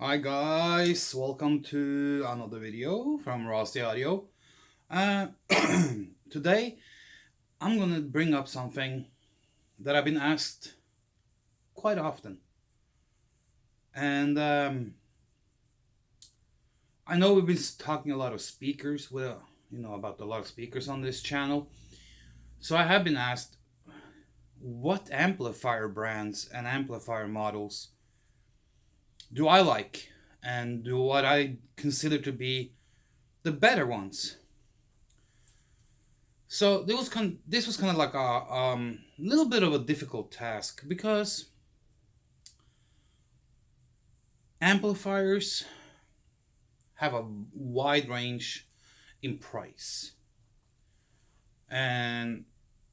Hi guys, welcome to another video from Rusty Audio. Uh, Today I'm gonna bring up something that I've been asked quite often, and I know we've been talking a lot of speakers, about a lot of speakers on this channel. So I have been asked what amplifier brands and amplifier models do I like, and do what I consider to be the better ones. So this was kind of like a little bit of a difficult task because amplifiers have a wide range in price, and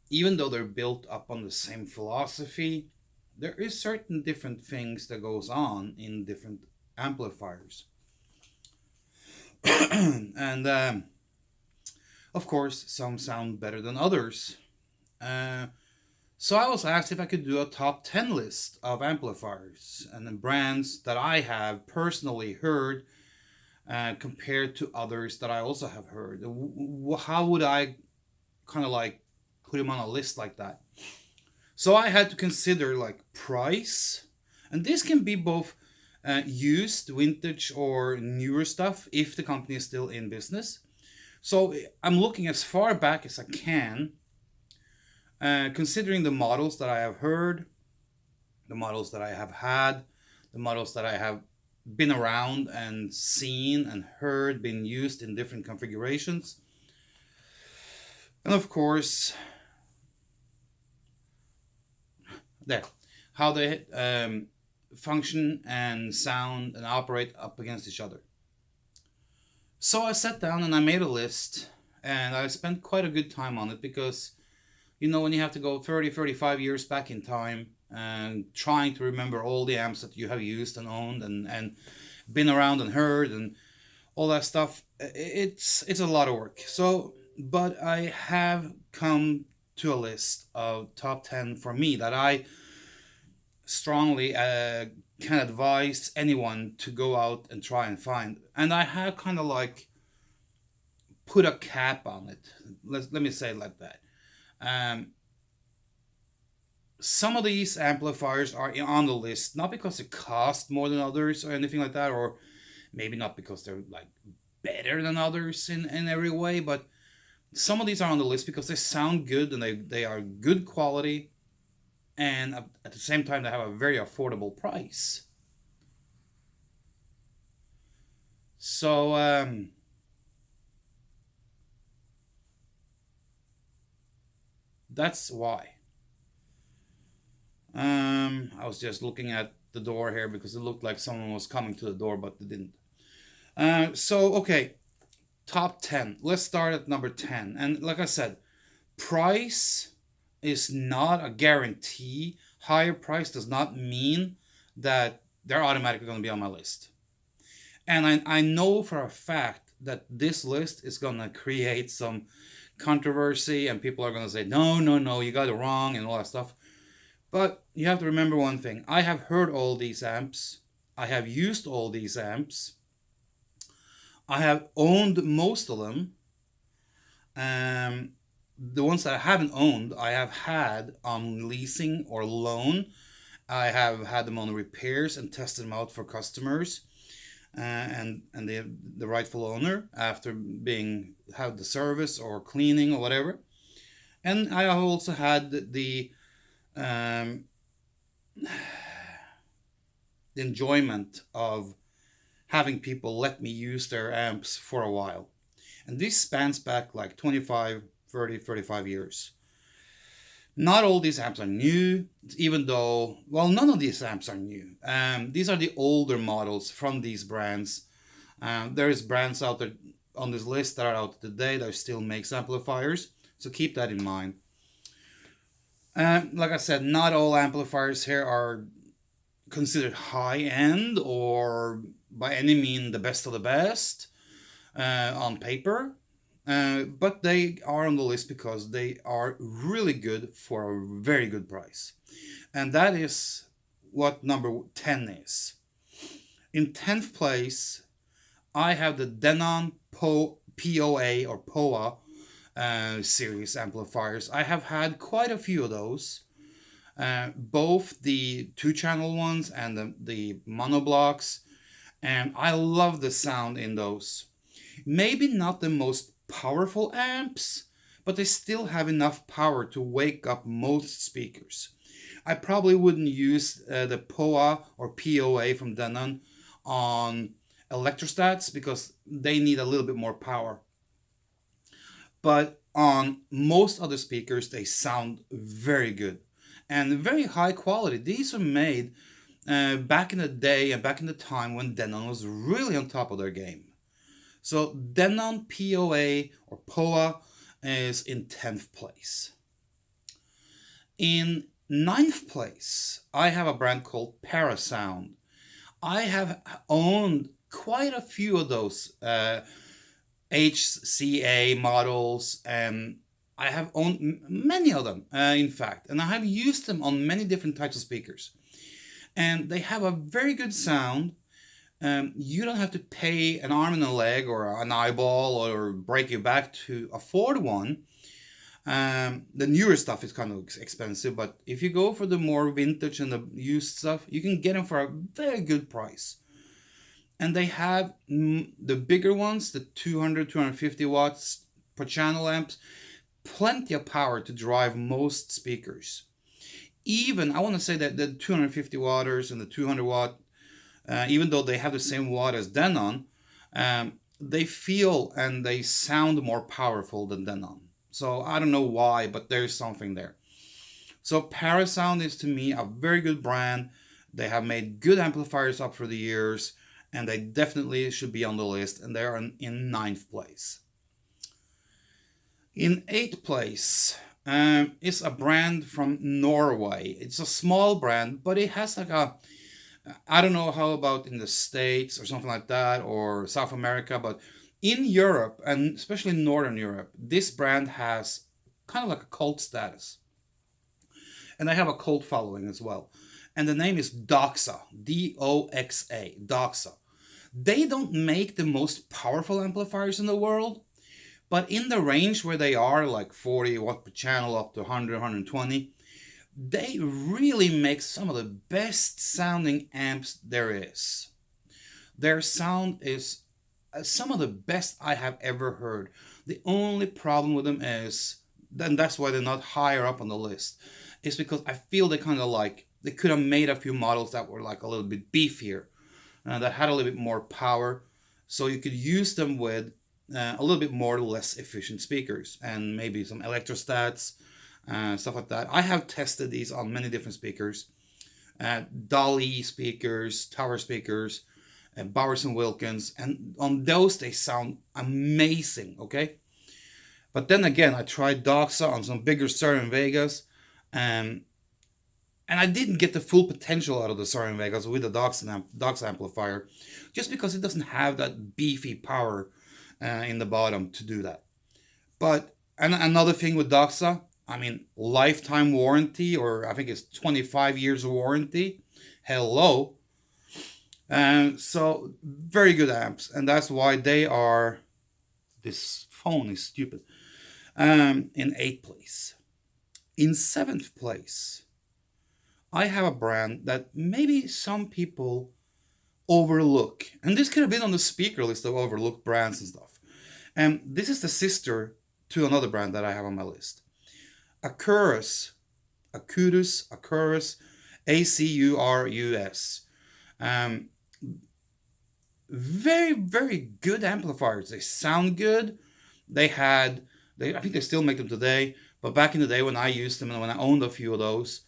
even though they're built up on the same philosophy, there is certain different things that goes on in different amplifiers. And of course, some sound better than others. So I was asked if I could do a top 10 list of amplifiers and the brands that I have personally heard compared to others that I also have heard. How would I kind of like put them on a list like that? So I had to consider like price, and this can be both used, vintage, or newer stuff if the company is still in business. So I'm looking as far back as I can, considering the models that I have heard, the models that I have had, the models that I have been around and seen and heard been used in different configurations. And of course, there, how they function and sound and operate up against each other. So I sat down and I made a list, and I spent quite a good time on it because, when you have to go 30, 35 years back in time and trying to remember all the amps that you have used and owned and been around and heard and all that stuff, it's a lot of work. So, but I have come to a list of top 10 for me that I strongly can advise anyone to go out and try and find. And I have kind of like put a cap on it. Let me say it like that. Some of these amplifiers are on the list not because they cost more than others or anything like that, or maybe not because they're like better than others in every way, but some of these are on the list because they sound good and they are good quality, and at the same time they have a very affordable price. So that's why. I was just looking at the door here because it looked like someone was coming to the door, but they didn't. Okay, top 10. Let's start at number 10. And like I said, price is not a guarantee. Higher price does not mean that they're automatically going to be on my list. And I know for a fact that this list is going to create some controversy, and people are going to say, no, no, no, you got it wrong, and all that stuff. But you have to remember one thing. I have heard all these amps. I have used all these amps. I have owned most of them. The ones that I haven't owned, I have had on leasing or loan. I have had them on repairs and tested them out for customers and the rightful owner after being had the service or cleaning or whatever. And I have also had the enjoyment of having people let me use their amps for a while. And this spans back like 25, 30, 35 years. Not all these amps are new, even though, well, none of these amps are new. These are the older models from these brands. There's brands out there on this list that are out today that still makes amplifiers, so keep that in mind. Like I said, not all amplifiers here are considered high-end or by any mean the best of the best on paper. But they are on the list because they are really good for a very good price. And that is what number 10 is. In 10th place, I have the Denon POA or POA series amplifiers. I have had quite a few of those, both the 2-channel ones and the monoblocks, and I love the sound in those. Maybe not the most powerful amps, but they still have enough power to wake up most speakers. I probably wouldn't use the POA or POA from Denon on electrostats because they need a little bit more power. But on most other speakers, they sound very good and very high quality. These are made back in the day and back in the time when Denon was really on top of their game. So Denon POA or POA is in 10th place. In 9th place, I have a brand called Parasound. I have owned quite a few of those HCA models, and I have owned many of them, in fact, and I have used them on many different types of speakers. And they have a very good sound. You don't have to pay an arm and a leg or an eyeball or break your back to afford one. The newer stuff is kind of expensive, but if you go for the more vintage and the used stuff, you can get them for a very good price. And they have the bigger ones, the 200, 250 watts per channel amps, plenty of power to drive most speakers. Even, I want to say that the 250 watters and the 200 watt, even though they have the same watt as Denon, they feel and they sound more powerful than Denon. So I don't know why, but there's something there. So Parasound is to me a very good brand. They have made good amplifiers up for the years, and they definitely should be on the list, and they're in 9th place. In 8th place is a brand from Norway. It's a small brand, but it has like a, I don't know how about in the States or something like that, or South America, but in Europe, and especially Northern Europe, this brand has kind of like a cult status. And they have a cult following as well. And the name is Doxa, Doxa, Doxa. They don't make the most powerful amplifiers in the world, but in the range where they are, like 40 watt per channel up to 100, 120, they really make some of the best sounding amps there is. Their sound is some of the best I have ever heard. The only problem with them is, then that's why they're not higher up on the list, is because I feel they kind of like, they could have made a few models that were like a little bit beefier, that had a little bit more power, so you could use them with a little bit more less efficient speakers and maybe some electrostats, stuff like that. I have tested these on many different speakers, Dolly speakers, tower speakers, Bowers and Wilkins, and on those they sound amazing, okay? But then again, I tried Doxa on some bigger Stereo Vegas, and I didn't get the full potential out of the Stereo Vegas with the Doxa amplifier, just because it doesn't have that beefy power in the bottom to do that. But and another thing with Doxa, I mean, lifetime warranty, or I think it's 25 years of warranty. Hello. So very good amps, and that's why they are, this phone is stupid, in 8th place. In 7th place, I have a brand that maybe some people overlook, and this could have been on the speaker list of overlooked brands and stuff. And this is the sister to another brand that I have on my list, Acurus, Acurus. Very, very good amplifiers. They sound good. I think they still make them today, but back in the day when I used them and when I owned a few of those,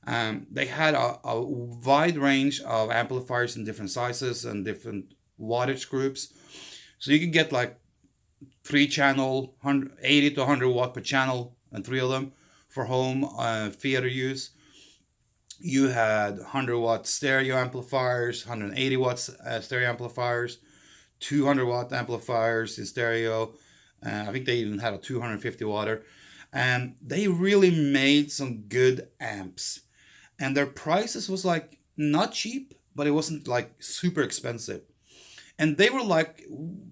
they had a wide range of amplifiers in different sizes and different wattage groups. So you could get like 3-channel, 80 to 100 watt per channel, and 3 of them for home theater use. You had 100 watt stereo amplifiers, 180 watts stereo amplifiers, 200 watt amplifiers in stereo. I think they even had a 250 watter. And they really made some good amps. And their prices was like not cheap, but it wasn't like super expensive. And they were like,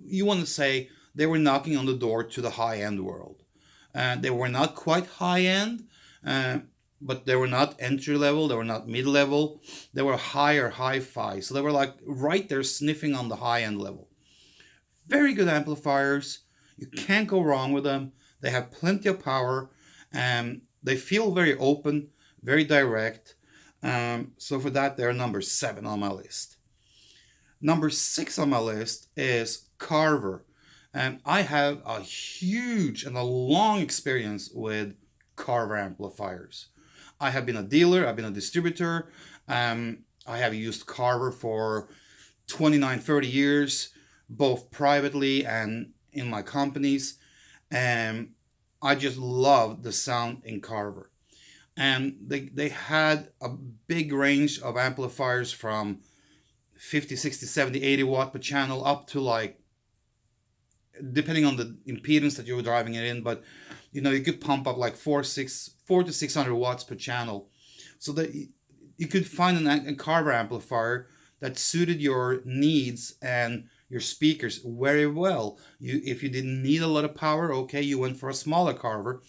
you want to say, they were knocking on the door to the high end world. They were not quite high end, uh, but they were not entry level, they were not mid level, they were higher hi-fi. So they were like right there sniffing on the high end level. Very good amplifiers. You can't go wrong with them. They have plenty of power. They feel very open, very direct. So for that, they're number 7 on my list. Number 6 on my list is Carver. And I have a huge and a long experience with Carver amplifiers. I have been a dealer, I've been a distributor. I have used Carver for 29, 30 years, both privately and in my companies. And I just love the sound in Carver. And they had a big range of amplifiers from 50, 60, 70, 80 watt per channel up to like, depending on the impedance that you were driving it in, but you know, you could pump up like 4 to 600 watts per channel. So that you could find a Carver amplifier that suited your needs and your speakers very well. If you didn't need a lot of power, okay, you went for a smaller Carver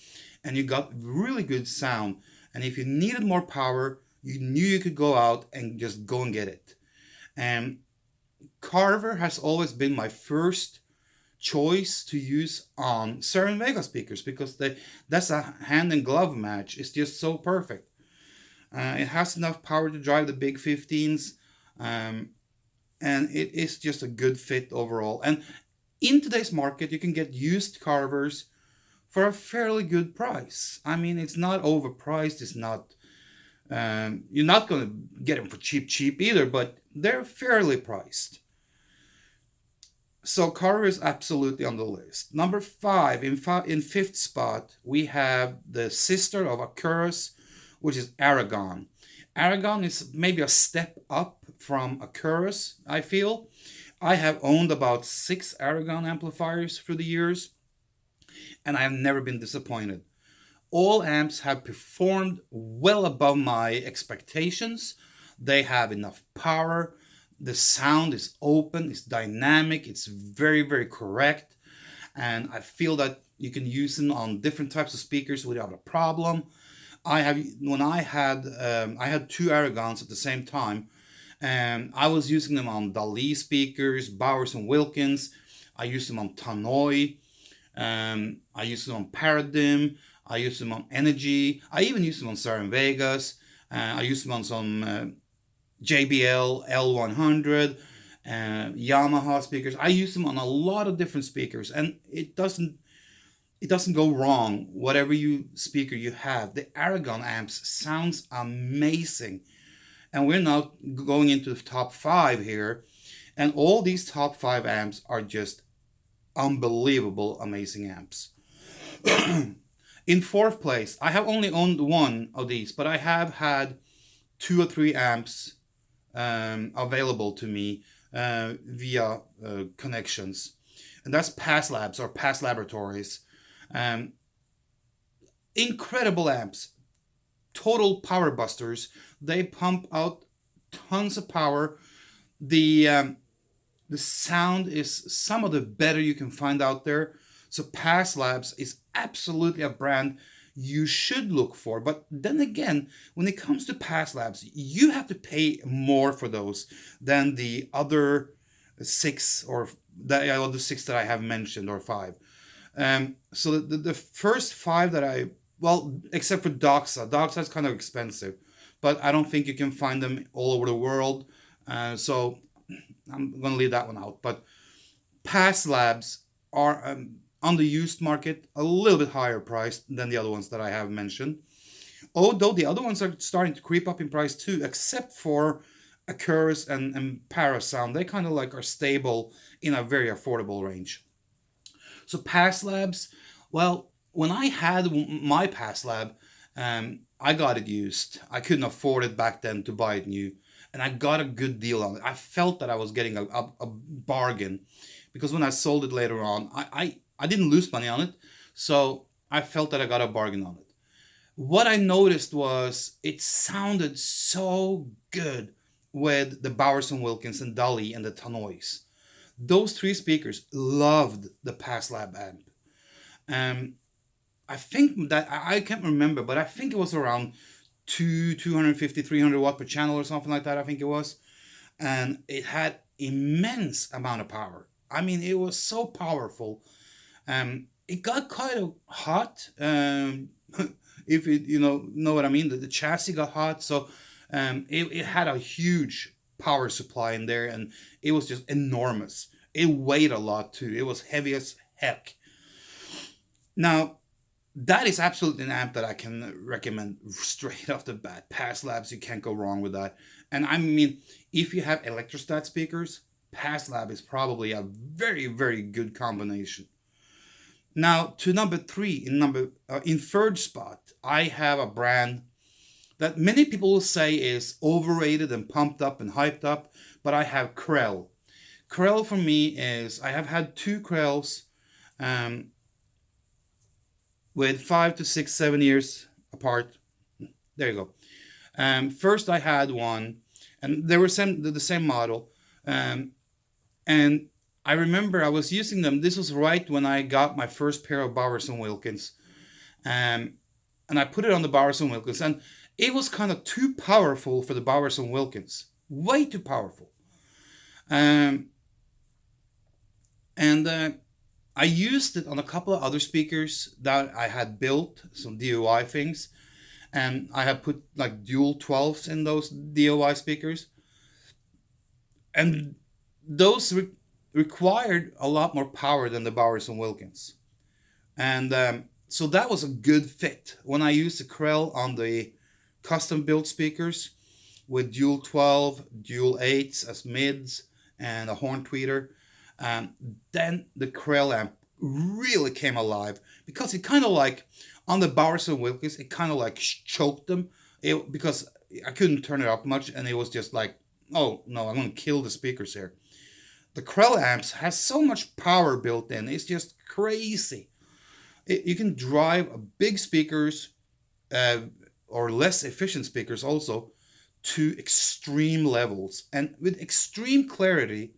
and you got really good sound. And if you needed more power, you knew you could go out and just go and get it. And Carver has always been my first choice to use on Seven Vega speakers because that's a hand and glove match. It's just so perfect. It has enough power to drive the big 15s, and it is just a good fit overall. And in today's market, you can get used Carvers for a fairly good price. I mean, it's not overpriced. It's not. You're not going to get them for cheap either, but they're fairly priced. So Carver is absolutely on the list. Number 5, in fifth spot, we have the sister of Acurus, which is Aragon. Aragon is maybe a step up from Acurus, I feel. I have owned about 6 Aragon amplifiers through the years, and I have never been disappointed. All amps have performed well above my expectations. They have enough power. The sound is open, it's dynamic, it's very, very correct. And I feel that you can use them on different types of speakers without a problem. I had 2 Aragons at the same time, and I was using them on Dali speakers, Bowers and Wilkins. I used them on Tannoy. I used them on Paradigm. I used them on Energy. I even used them on Seven Vegas. I used them on some JBL L100, Yamaha speakers. I use them on a lot of different speakers, and it doesn't go wrong. Whatever speaker you have, the Aragon amps sounds amazing. And we're now going into the top 5 here, and all these top 5 amps are just unbelievable, amazing amps. In 4th place, I have only owned 1 of these, but I have had 2 or 3 amps available to me via connections, and that's Passlabs or Pass Laboratories. Incredible amps, total power busters. They pump out tons of power. The sound is some of the better you can find out there. So Passlabs is absolutely a brand you should look for. But then again, when it comes to Passlabs, you have to pay more for those than the other 6 or the other 6 that I have mentioned, or 5. So the first 5 that except for Doxa is kind of expensive, but I don't think you can find them all over the world. So I'm going to leave that one out. But Passlabs are on the used market a little bit higher priced than the other ones that I have mentioned. Although the other ones are starting to creep up in price too, except for Acurus and Parasound. They kind of like are stable in a very affordable range. So Passlabs, well, when I had my Passlab, I got it used. I couldn't afford it back then to buy it new, and I got a good deal on it. I felt that I was getting a bargain, because when I sold it later on, I didn't lose money on it, so I felt that I got a bargain on it. What I noticed was it sounded so good with the Bowers and Wilkins and Dolly and the Tanois. Those three speakers loved the Passlab amp. Um, I think that I can't remember, but I think it was around 250, 300 watt per channel or something like that. I think it was, and it had immense amount of power. I mean, it was so powerful. It got kind of hot. If you know what I mean, the chassis got hot, so it had a huge power supply in there, and it was just enormous. It weighed a lot too. It was heavy as heck. Now, that is absolutely an amp that I can recommend straight off the bat. Passlabs, you can't go wrong with that. And I mean, if you have electrostat speakers, Passlab is probably a very, very good combination. Now, to number three, in third spot, I have a brand that many people will say is overrated and pumped up and hyped up, but I have Krell. Krell for me is, I have had two Krells with 5 to 6, 7 years apart. There you go. First I had one, and they were the same model, and I remember I was using them. This was right when I got my first pair of Bowers and Wilkins, and I put it on the Bowers and Wilkins, and it was kind of too powerful for the Bowers and Wilkins, way too powerful. I used it on a couple of other speakers that I had built, some DOI things, and I had put like dual 12s in those DOI speakers, and those required a lot more power than the Bowers and Wilkins, and so that was a good fit. When I used the Krell on the custom built speakers with dual 12, dual 8s as mids, and a horn tweeter, then the Krell amp really came alive, because it kind of like, on the Bowers and Wilkins, it kind of like choked them, because I couldn't turn it up much, and it was just like, oh no, I'm going to kill the speakers here. The Krell amps has so much power built in, it's just crazy. You can drive big speakers, or less efficient speakers also, to extreme levels, and with extreme clarity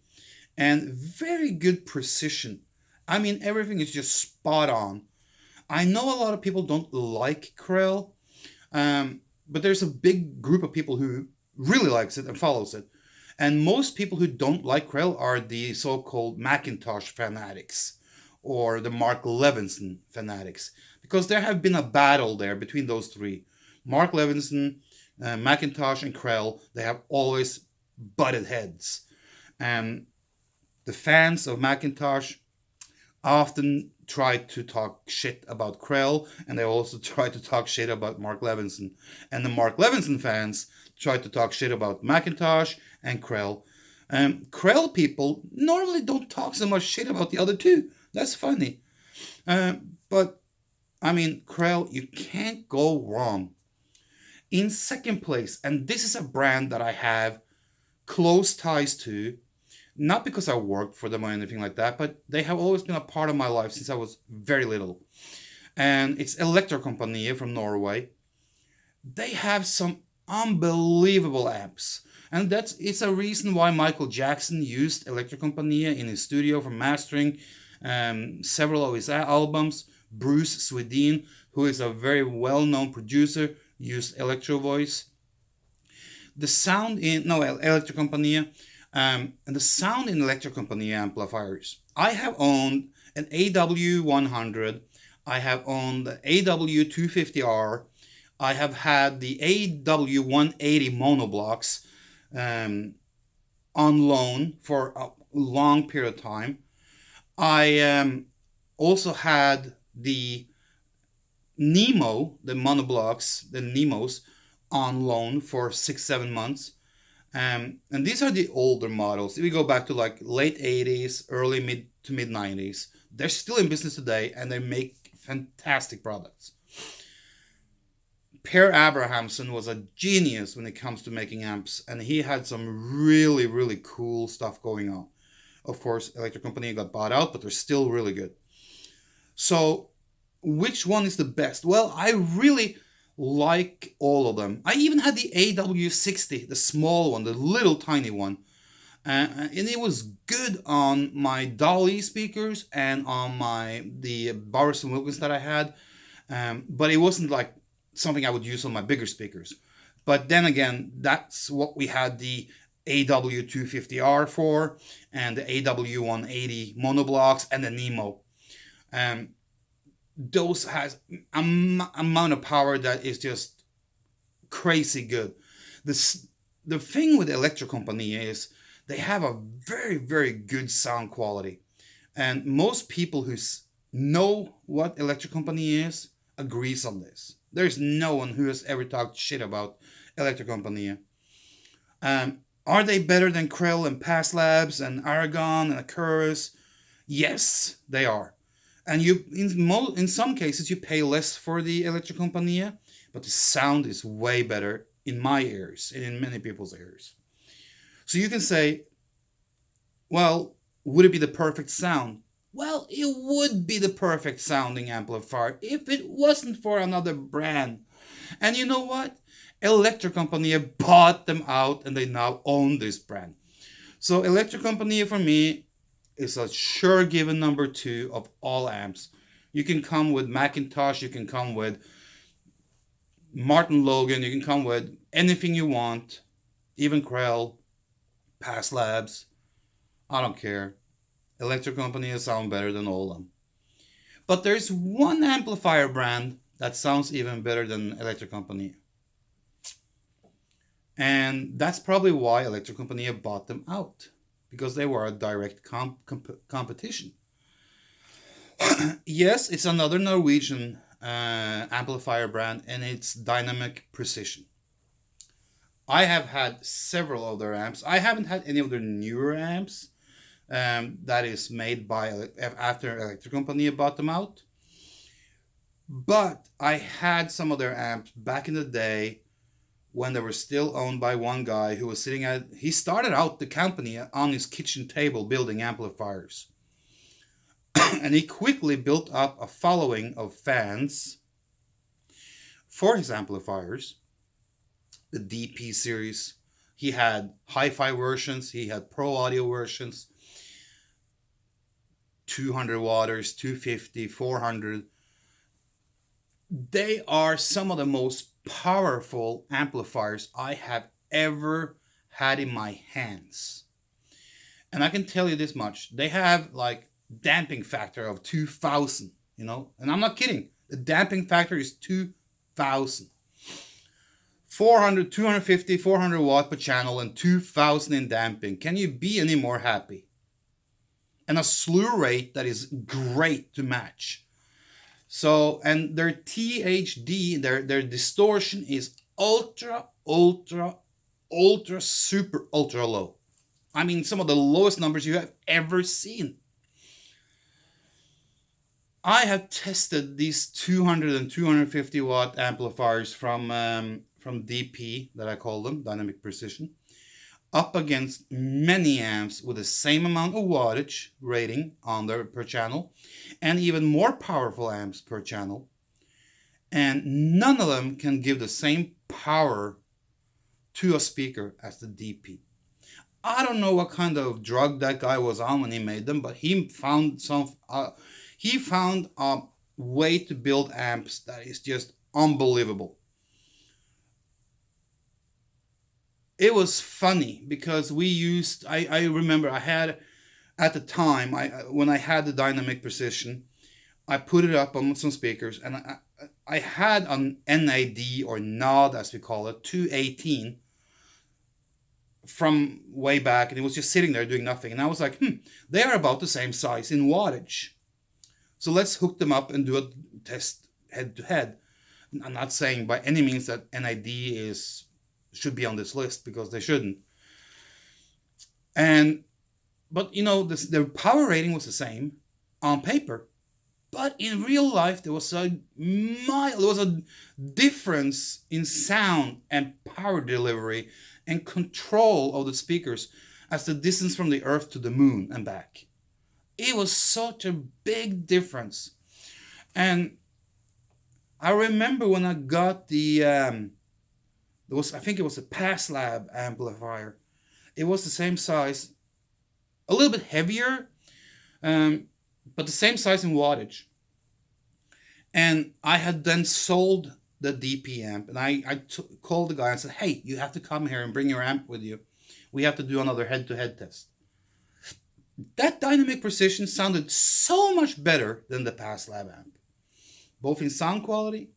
and very good precision. I mean, everything is just spot on. I know a lot of people don't like Krell, but there's a big group of people who really likes it and follows it. And most people who don't like Krell are the so-called Macintosh fanatics, or the Mark Levinson fanatics, because there have been a battle there between those three. Mark Levinson, Macintosh, and Krell, they have always butted heads. The fans of Macintosh often try to talk shit about Krell, and they also try to talk shit about Mark Levinson. And the Mark Levinson fans try to talk shit about Macintosh and Krell. Krell people normally don't talk so much shit about the other two. That's funny. But, I mean, Krell, you can't go wrong. In second place, and this is a brand that I have close ties to, not because I worked for them or anything like that, but they have always been a part of my life since I was very little. And it's Elektrokompaniet from Norway. They have some unbelievable amps. And it's a reason why Michael Jackson used Elektrokompaniet in his studio for mastering several of his albums. Bruce Swedin, who is a very well-known producer, used Electro Voice. The sound in Elektrokompaniet. And the sound in Elektrokompaniet amplifiers. I have owned an AW100. I have owned the AW250R. I have had the AW180 monoblocks on loan for a long period of time. I also had the Nemo, the monoblocks, the Nemos, on loan for 6-7 months. And these are the older models. If we go back to like late 80s, early mid 90s, they're still in business today, and they make fantastic products. Per Abrahamson was a genius when it comes to making amps, and he had some really, really cool stuff going on. Of course, Elektrokompaniet got bought out, but they're still really good. So, which one is the best? Well, I really like all of them. I even had the AW60, the small one, the little tiny one. And it was good on my Dolly speakers and on the Bowers and Wilkins that I had, but it wasn't like something I would use on my bigger speakers. But then again, that's what we had the AW250R for, and the AW180 monoblocks, and the Nemo. Those has amount of power that is just crazy good. The thing with the Electro Company is they have a very, very good sound quality. And most people who know what Electro Company is agrees on this. There's no one who has ever talked shit about Electro Company. Are they better than Krell and Passlabs and Aragon and Chorus? Yes, they are. And you, in some cases, you pay less for the Electro Company, but the sound is way better in my ears and in many people's ears. So you can say, well, would it be the perfect sound? Well, it would be the perfect sounding amplifier if it wasn't for another brand. And you know what? Electro Company bought them out and they now own this brand. So Electro Company for me is a sure given number 2 of all amps. You can come with Macintosh, you can come with Martin Logan, you can come with anything you want, even Krell, Passlabs. I don't care. Electro Company sound better than all of them. But there's one amplifier brand that sounds even better than Electro Company. And that's probably why Electro Company bought them out, because they were a direct competition. Yes, it's another Norwegian amplifier brand, and it's Dynamic Precision. I have had several of their amps. I haven't had any of their newer amps that is made by after Electro Company bought them out. But I had some of their amps back in the day when they were still owned by one guy who was he started out the company on his kitchen table building amplifiers. And he quickly built up a following of fans for his amplifiers. The DP series. He had hi-fi versions, he had pro audio versions, 200 watts, 250, 400. They are some of the most powerful amplifiers I have ever had in my hands. And I can tell you this much. They have like damping factor of 2000, you know? And I'm not kidding. The damping factor is 2000. 400, 250, 400 watt per channel and 2000 in damping. Can you be any more happy? And a slew rate that is great to match. So, and their THD, their distortion is ultra, super, ultra low. I mean, some of the lowest numbers you have ever seen. I have tested these 200 and 250 watt amplifiers from DP, that I call them, Dynamic Precision, up against many amps with the same amount of wattage rating on their per channel, and even more powerful amps per channel. And none of them can give the same power to a speaker as the DP. I don't know what kind of drug that guy was on when he made them, but he found a way to build amps that is just unbelievable. It was funny because I remember I had, at the time, when I had the Dynamic Precision, I put it up on some speakers, and I had an NAD, or NOD as we call it, 218 from way back, and it was just sitting there doing nothing. And I was like, they are about the same size in wattage. So let's hook them up and do a test head to head. I'm not saying by any means that NAD should be on this list, because they shouldn't. But you know, their power rating was the same on paper, but in real life there was a difference in sound and power delivery and control of the speakers as the distance from the Earth to the moon and back. It was such a big difference. And I remember when I got I think it was a Passlab amplifier. It was the same size, a little bit heavier, um, but the same size in wattage. And I had then sold the DP amp, and called the guy and said, "Hey, you have to come here and bring your amp with you. We have to do another head-to-head test." That dynamic precision sounded so much better than the Passlab amp, both in sound quality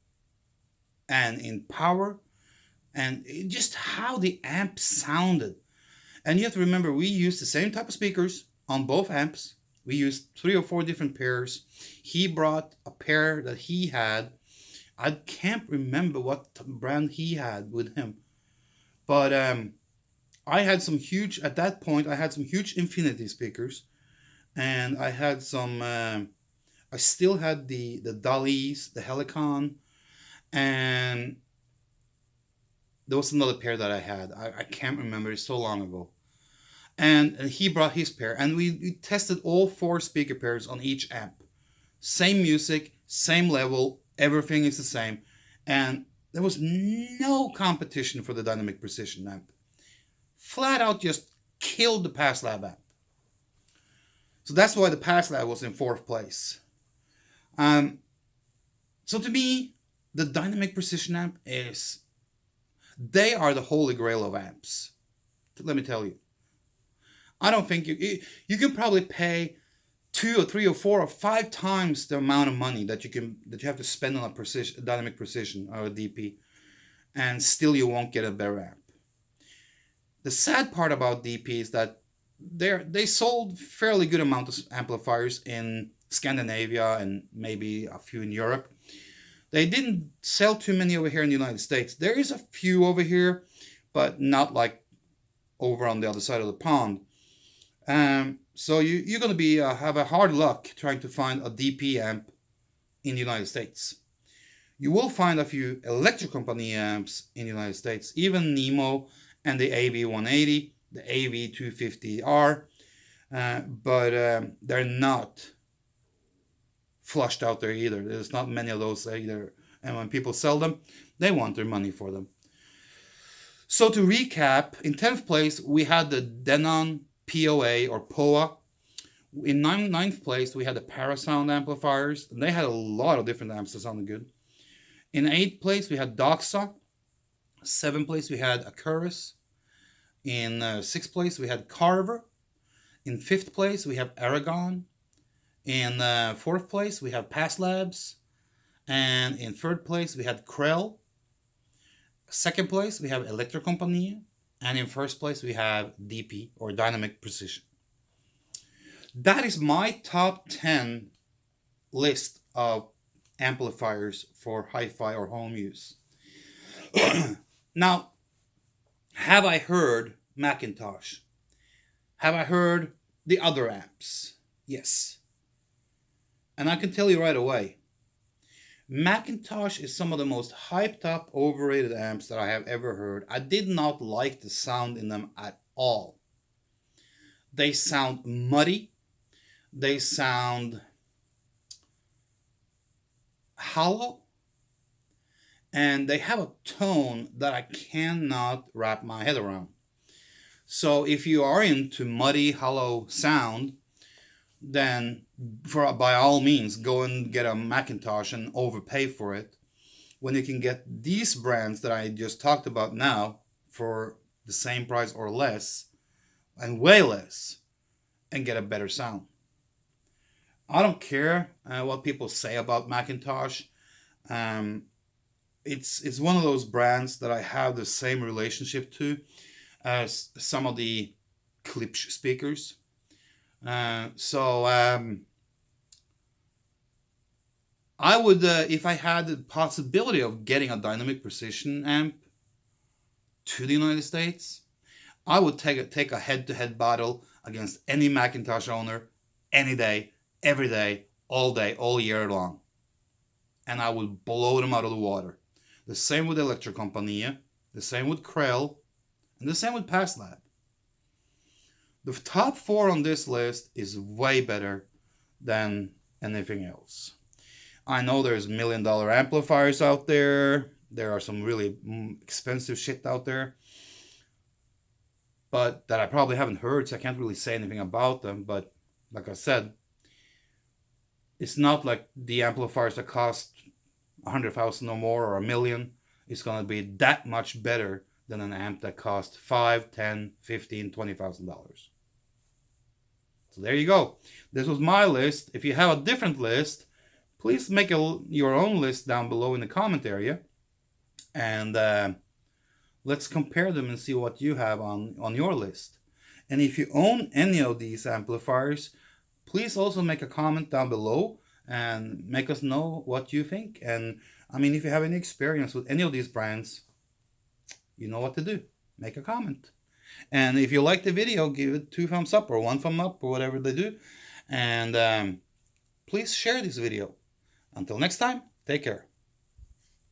and in power, and just how the amp sounded. And you have to remember, we used the same type of speakers on both amps. We used 3 or 4 different pairs. He brought a pair that he had. I can't remember what brand he had with him. But I had some huge, at that point, I had some huge Infinity speakers. And I had some, I still had the Dalis, the Helicon. And there was another pair that I had. I can't remember, it's so long ago. And he brought his pair, and we tested all 4 speaker pairs on each amp. Same music, same level, everything is the same. And there was no competition for the dynamic precision amp. Flat out just killed the Passlab amp. So that's why the Passlab was in 4th place. So to me, the dynamic precision amp they are the holy grail of amps. Let me tell you. I don't think you can probably pay 2 or 3 or 4 or 5 times the amount of money that you have to spend on a dynamic precision or a DP, and still you won't get a better amp. The sad part about DP is that they sold fairly good amount of amplifiers in Scandinavia and maybe a few in Europe. They didn't sell too many over here in the United States. There is a few over here, but not like over on the other side of the pond. So you're going to be have a hard luck trying to find a DP amp in the United States. You will find a few electric company amps in the United States, even Nemo and the AV180, the AV250R, but they're not flushed out there either. There's not many of those either, and when people sell them, they want their money for them. So to recap, in 10th place we had the Denim POA or POA. In 9th place we had the Parasound amplifiers, and they had a lot of different amps that sounded good. In 8th place we had Doxa. 7th place we had Acurus. In 6th place we had Carver. In 5th place we have Aragon. In 4th place we have Passlabs. And in 3rd place we had Krell. 2nd place we have Electrocompagnie. And in 1st place we have DP or Dynamic Precision. That is my top 10 list of amplifiers for hi-fi or home use. Now, have I heard Macintosh? Have I heard the other amps? Yes. And I can tell you right away, Macintosh is some of the most hyped up, overrated amps that I have ever heard. I did not like the sound in them at all. They sound muddy. They sound hollow. And they have a tone that I cannot wrap my head around. So if you are into muddy, hollow sound, then by all means go and get a Macintosh and overpay for it, when you can get these brands that I just talked about now for the same price or less, and way less, and get a better sound. I don't care what people say about Macintosh. It's one of those brands that I have the same relationship to as some of the Klipsch speakers. I would, if I had the possibility of getting a dynamic precision amp to the United States, I would take a head-to-head battle against any Macintosh owner any day, every day, all year long. And I would blow them out of the water. The same with Electrocompagnie, the same with Krell, and the same with Passlab. The top 4 on this list is way better than anything else. I know there's $1 million amplifiers out there. There are some really expensive shit out there, but that I probably haven't heard, so I can't really say anything about them. But like I said, it's not like the amplifiers that cost 100,000 or more or $1 million. It's going to be that much better than an amp that costs $5, $10, $15, $20,000. So there you go. This was my list. If you have a different list, please make your own list down below in the comment area. And let's compare them and see what you have on your list. And if you own any of these amplifiers, please also make a comment down below and make us know what you think. And I mean, if you have any experience with any of these brands, you know what to do. Make a comment. And if you like the video, give it 2 thumbs up or 1 thumb up or whatever they do. And please share this video. Until next time, take care.